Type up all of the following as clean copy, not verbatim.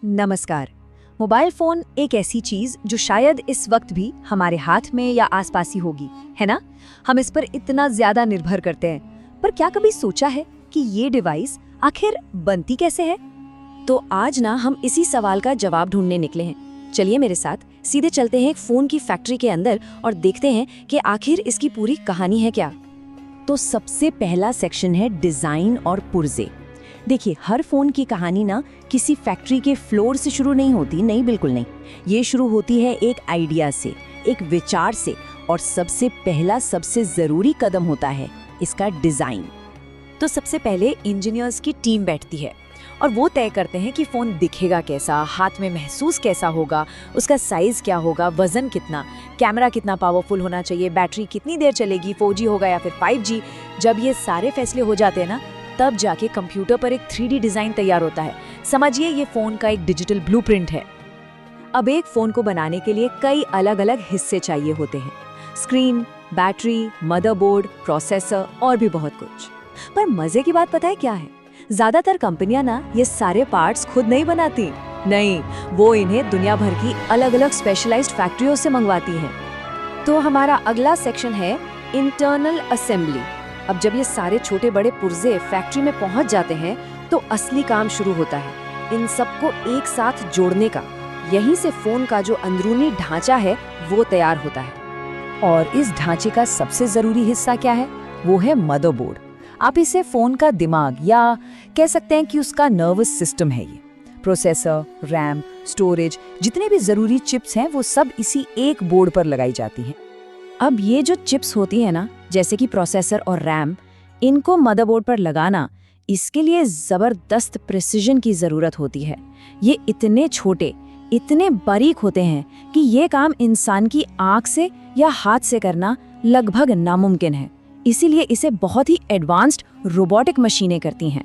नमस्कार। Mobile phone एक ऐसी चीज जो शायद इस वक्त भी हमारे हाथ में या आसपास ही होगी, है ना? हम इस पर इतना ज्यादा निर्भर करते हैं, पर क्या कभी सोचा है कि ये डिवाइस आखिर बनती कैसे है? तो आज ना हम इसी सवाल का जवाब ढूंढने निकले हैं। चलिए मेरे साथ सीधे चलते हैं एक फोन की फैक्ट्री के अंदर और देखते हैं कि आखिर इसकी पूरी कहानी है क्या। तो सबसे पहला सेक्शन है डिजाइन और पुर्जे। देखिए, हर फोन की कहानी ना किसी फैक्ट्री के फ्लोर से शुरू नहीं होती, नहीं, बिल्कुल नहीं। ये शुरू होती है एक आइडिया से, एक विचार से, और सबसे पहला सबसे जरूरी कदम होता है इसका डिजाइन। तो सबसे पहले इंजीनियर्स की टीम बैठती है और वो तय करते हैं कि फ़ोन दिखेगा कैसा, हाथ में महसूस कैसा होगा, उसका साइज़ क्या होगा, वज़न कितना, कैमरा कितना पावरफुल होना चाहिए, बैटरी कितनी देर चलेगी, 4G होगा या फिर 5G। जब ये सारे फैसले हो जाते हैं ना, तब जाके कंप्यूटर पर एक 3D डिज़ाइन तैयार होता है। समझिए, ये फ़ोन का एक डिजिटल ब्लूप्रिंट है। अब एक फ़ोन को बनाने के लिए कई अलग अलग हिस्से चाहिए होते हैं: स्क्रीन, बैटरी, मदरबोर्ड, प्रोसेसर और भी बहुत कुछ। पर मज़े की बात पता है क्या है? ज्यादातर कंपनियां ना ये सारे पार्ट्स खुद नहीं बनाती, नहीं, वो इन्हें दुनिया भर की अलग अलग स्पेशलाइज्ड फैक्ट्रियों से मंगवाती हैं। तो हमारा अगला सेक्शन है इंटरनल असेंबली। अब जब ये सारे छोटे बड़े पुर्जे फैक्ट्री में पहुंच जाते हैं तो असली काम शुरू होता है, इन सबको एक साथ जोड़ने का। यहीं से फोन का जो अंदरूनी ढांचा है वो तैयार होता है। और इस ढांचे का सबसे जरूरी हिस्सा क्या है? वो है मदरबोर्ड। आप इसे फोन का दिमाग या कह सकते हैं कि उसका नर्वस सिस्टम है। ये प्रोसेसर, रैम, स्टोरेज, जितने भी जरूरी चिप्स हैं वो सब इसी एक बोर्ड पर लगाई जाती हैं। अब ये जो चिप्स होती हैं ना, जैसे कि प्रोसेसर और रैम, इनको मदरबोर्ड पर लगाना, इसके लिए जबरदस्त प्रिसिजन की जरूरत होती है। ये इतने छोटे, इतने बारीक होते हैं कि ये काम इंसान की आंख से या हाथ से करना लगभग नामुमकिन है। इसीलिए इसे बहुत ही एडवांस्ड रोबोटिक मशीनें करती हैं।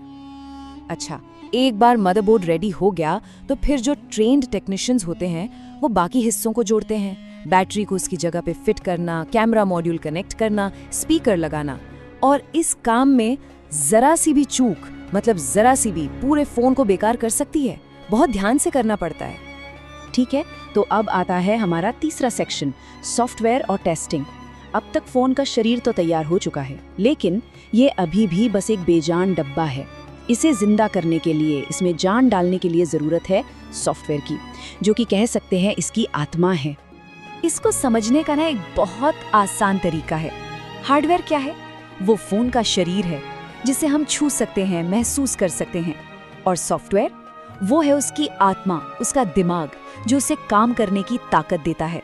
अच्छा, एक बार मदरबोर्ड रेडी हो गया तो फिर जो ट्रेन्ड टेक्नीशियंस होते हैं वो बाकी हिस्सों को जोड़ते हैं। बैटरी को उसकी जगह पे फिट करना, कैमरा मॉड्यूल कनेक्ट करना, स्पीकर लगाना। और इस काम में जरा सी भी चूक, मतलब जरा सी भी, पूरे फोन को बेकार कर सकती है। बहुत ध्यान से करना पड़ता है। ठीक है, तो अब आता है हमारा तीसरा सेक्शन, सॉफ्टवेयर और टेस्टिंग। अब तक फोन का शरीर तो तैयार हो चुका है, लेकिन ये अभी भी बस एक बेजान डब्बा है। इसे जिंदा करने के लिए, इसमें जान डालने के लिए जरूरत है सॉफ्टवेयर की, जो कि कह सकते हैं इसकी आत्मा है। इसको समझने का ना एक बहुत आसान तरीका है। हार्डवेयर क्या है? वो फोन का शरीर है जिसे हम छू सकते हैं, महसूस कर सकते हैं। और सॉफ्टवेयर वो है उसकी आत्मा, उसका दिमाग, जो उसे काम करने की ताकत देता है।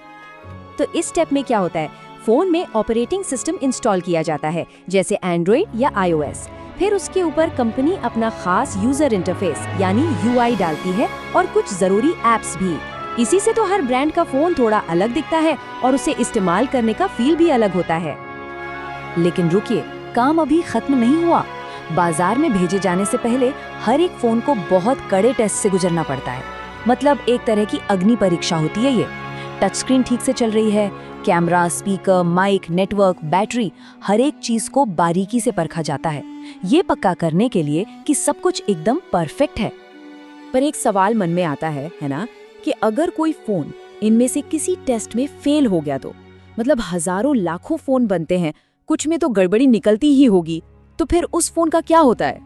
तो इस स्टेप में क्या होता है? फोन में ऑपरेटिंग सिस्टम इंस्टॉल किया जाता है, जैसे एंड्रॉइड या iOS। फिर उसके ऊपर कंपनी अपना खास यूजर इंटरफेस यानी UI डालती है और कुछ जरूरी एप्स भी। इसी से तो हर ब्रांड का फोन थोड़ा अलग दिखता है और उसे इस्तेमाल करने का फील भी अलग होता है। लेकिन रुकिए, काम अभी खत्म नहीं हुआ। बाजार में भेजे जाने से पहले हर एक फोन को बहुत कड़े टेस्ट से गुजरना पड़ता है। मतलब एक तरह की अग्नि परीक्षा होती है ये। टच स्क्रीन ठीक से चल रही है, camera, speaker, mic, network, battery, हर एक चीज को बारीकी से परखा जाता है, ये पक्का करने के लिए कि सब कुछ एकदम परफेक्ट है। पर एक सवाल मन में आता है ना, कि अगर कोई फोन इनमें से किसी टेस्ट में फेल हो गया तो, मतलब हजारों लाखों फोन बनते हैं, कुछ में तो गड़बड़ी निकलती ही होगी, तो फिर उस फोन का क्या होता है?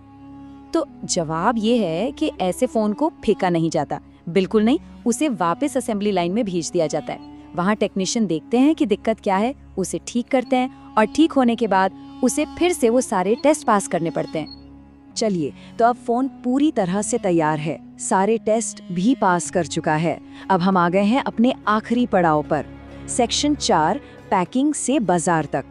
तो जवाब ये है कि ऐसे फोन को फेंका नहीं जाता, बिल्कुल नहीं। उसे वापस असेंबली लाइन में भेज दिया जाता है। वहाँ टेक्नीशियन देखते हैं कि दिक्कत क्या है, उसे ठीक करते हैं, और ठीक होने के बाद उसे फिर से वो सारे टेस्ट पास करने पड़ते हैं। चलिए, तो अब फोन पूरी तरह से तैयार है, सारे टेस्ट भी पास कर चुका है। अब हम आ गए हैं अपने आखिरी पड़ाव पर, सेक्शन 4, पैकिंग से बाजार तक।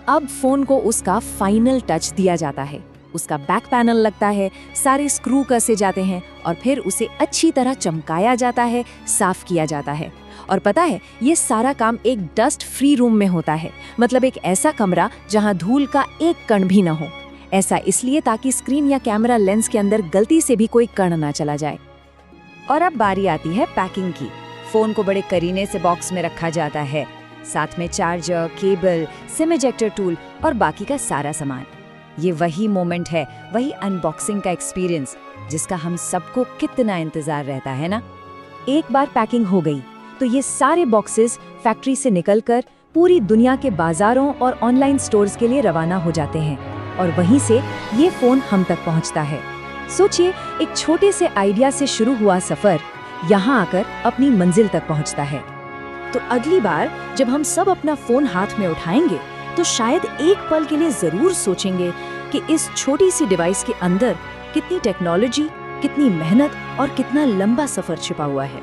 अब फोन को उसका फाइनल टच दिया जाता है। उसका बैक पैनल लगता है, सारे स्क्रू कसे जाते हैं और फिर उसे अच्छी तरह चमकाया जाता है, साफ किया जाता है। और पता है, ये सारा काम एक डस्ट फ्री रूम में होता है, मतलब एक ऐसा कमरा जहां धूल का एक कण भी न हो। ऐसा इसलिए ताकि स्क्रीन या कैमरा लेंस के अंदर गलती से भी कोई कण ना चला जाए। और अब बारी आती है पैकिंग की। फोन को बड़े करीने से बॉक्स में रखा जाता है, साथ में charger, cable, SIM ejector tool और बाकी का सारा सामान। ये वही मोमेंट है, वही अनबॉक्सिंग का एक्सपीरियंस, जिसका हम सबको कितना इंतजार रहता है ना। एक बार पैकिंग हो गई तो ये सारे बॉक्सेस फैक्ट्री से निकलकर पूरी दुनिया के बाजारों और ऑनलाइन स्टोर्स के लिए रवाना हो जाते हैं और वहीं से ये फोन हम तक पहुंचता है। सोचिए, एक छोटे से आइडिया से शुरू हुआ सफर यहाँ आकर अपनी मंजिल तक पहुंचता है। तो अगली बार जब हम सब अपना फोन हाथ में उठाएंगे तो शायद एक पल के लिए जरूर सोचेंगे कि इस छोटी सी डिवाइस के अंदर कितनी टेक्नोलॉजी, कितनी मेहनत और कितना लंबा सफर छिपा हुआ है।